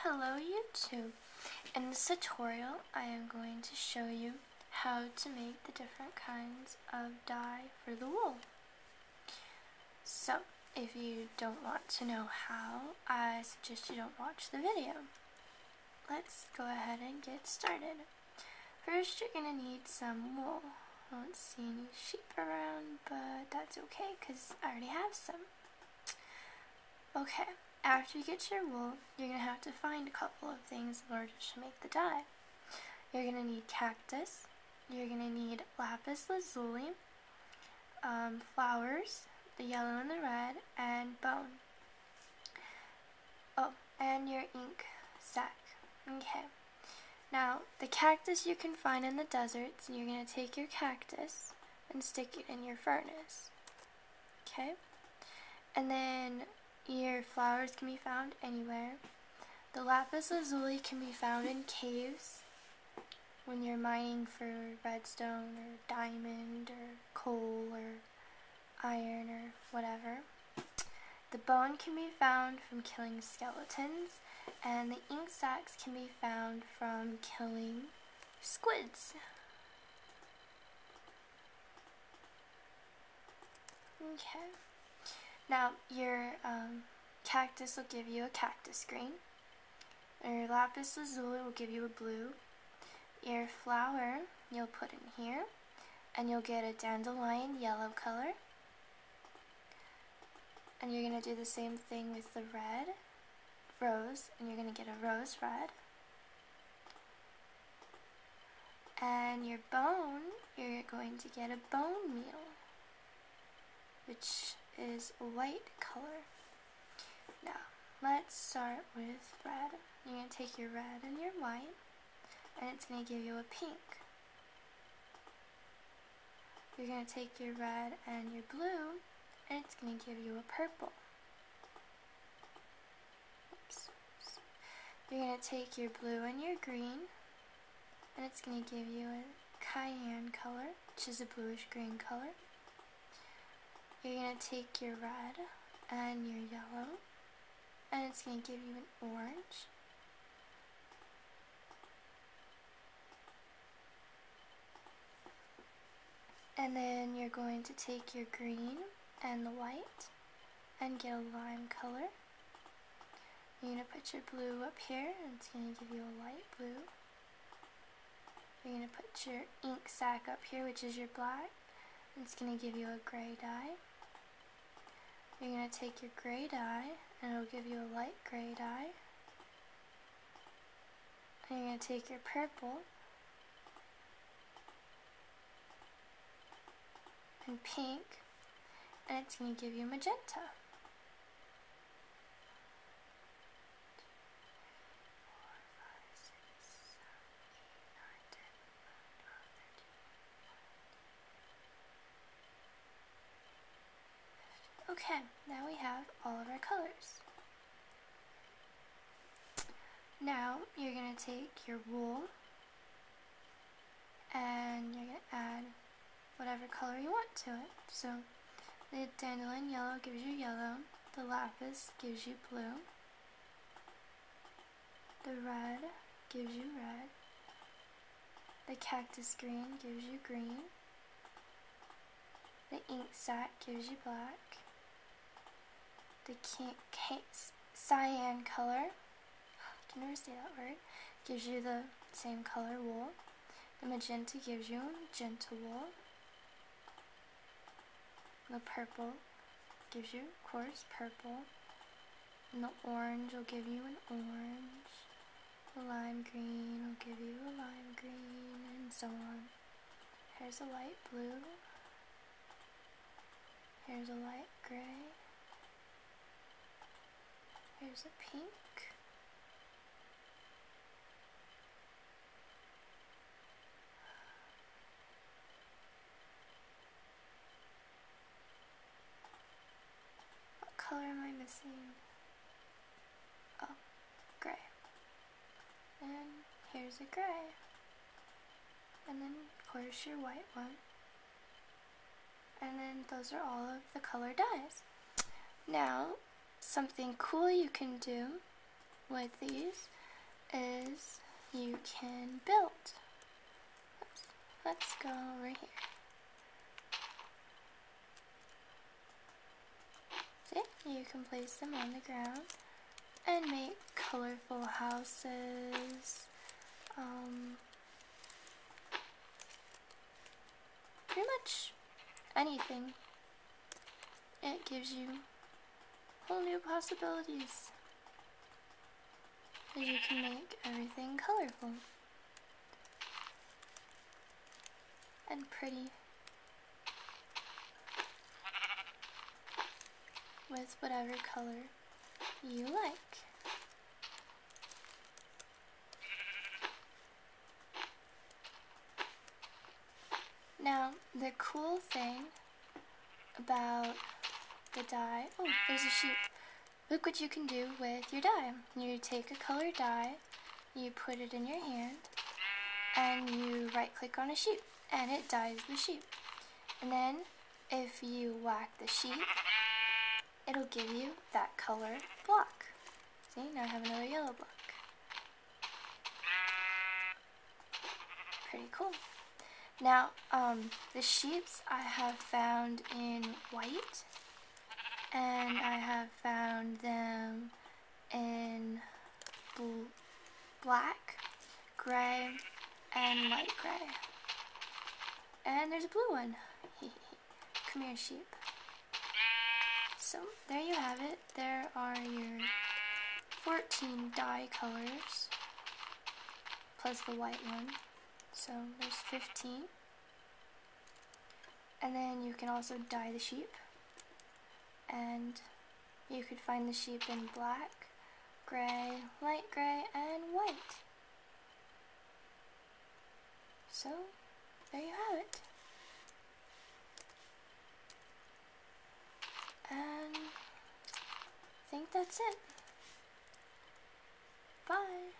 Hello YouTube. In this tutorial I am going to show you how to make the different kinds of dye for the wool. So if you don't want to know how, I suggest you don't watch the video. Let's go ahead and get started. First you're going to need some wool. I don't see any sheep around, but that's okay because I already have some. Okay. After you get your wool, you're going to have to find a couple of things in order to make the dye. You're going to need cactus, you're going to need lapis lazuli, flowers, the yellow and the red, and bone. Oh, and your ink sac. Okay. Now, the cactus you can find in the deserts, and you're going to take your cactus and stick it in your furnace. Okay? And then your flowers can be found anywhere. The lapis lazuli can be found in caves when you're mining for redstone or diamond or coal or iron or whatever. The bone can be found from killing skeletons, and the ink sacs can be found from killing squids. Okay. Now, your cactus will give you a cactus green. Your lapis lazuli will give you a blue. Your flower you'll put in here, and you'll get a dandelion yellow color. And you're going to do the same thing with the red rose, and you're going to get a rose red. And your bone, you're going to get a bone meal, which is a white color. Now, let's start with red. You're going to take your red and your white, and it's going to give you a pink. You're going to take your red and your blue, and it's going to give you a purple. Oops. You're going to take your blue and your green, and it's going to give you a cayenne color, which is a bluish green color. You're going to take your red and your yellow, and it's going to give you an orange. And then you're going to take your green and the white and get a lime color. You're going to put your blue up here, and it's going to give you a light blue. You're going to put your ink sac up here, which is your black. It's going to give you a gray dye. You're going to take your gray dye, and it'll give you a light gray dye. And you're going to take your purple and pink, and it's going to give you magenta. Okay, now we have all of our colors. Now you're going to take your wool and you're going to add whatever color you want to it. So the dandelion yellow gives you yellow, the lapis gives you blue, the red gives you red, the cactus green gives you green, the ink sac gives you black, the cyan color, I can never say that word, gives you the same color wool. The magenta gives you magenta wool. The purple gives you, of course, purple. And the orange will give you an orange. The lime green will give you a lime green, and so on. Here's a light blue. Here's a light gray. Here's a pink. What color am I missing? Oh, gray. And here's a gray. And then, of course, your white one. And then those are all of the color dyes. Now, something cool you can do with these is you can build. Let's go over here. See? You can place them on the ground and make colorful houses. Pretty much anything. It gives you whole new possibilities. Because you can make everything colorful and pretty with whatever color you like. Now, the cool thing about the dye, oh, there's a sheep. Look what you can do with your dye. You take a colored dye, you put it in your hand, and you right click on a sheep, and it dyes the sheep. And then, if you whack the sheep, it'll give you that color block. See, now I have another yellow block. Pretty cool. Now, the sheeps I have found in white, and I have found them in black, gray, and light gray. And there's a blue one. Come here, sheep. So, there you have it. There are your 14 dye colors, plus the white one. So, there's 15. And then you can also dye the sheep. And you could find the sheep in black, gray, light gray, and white. So, there you have it. And I think that's it. Bye.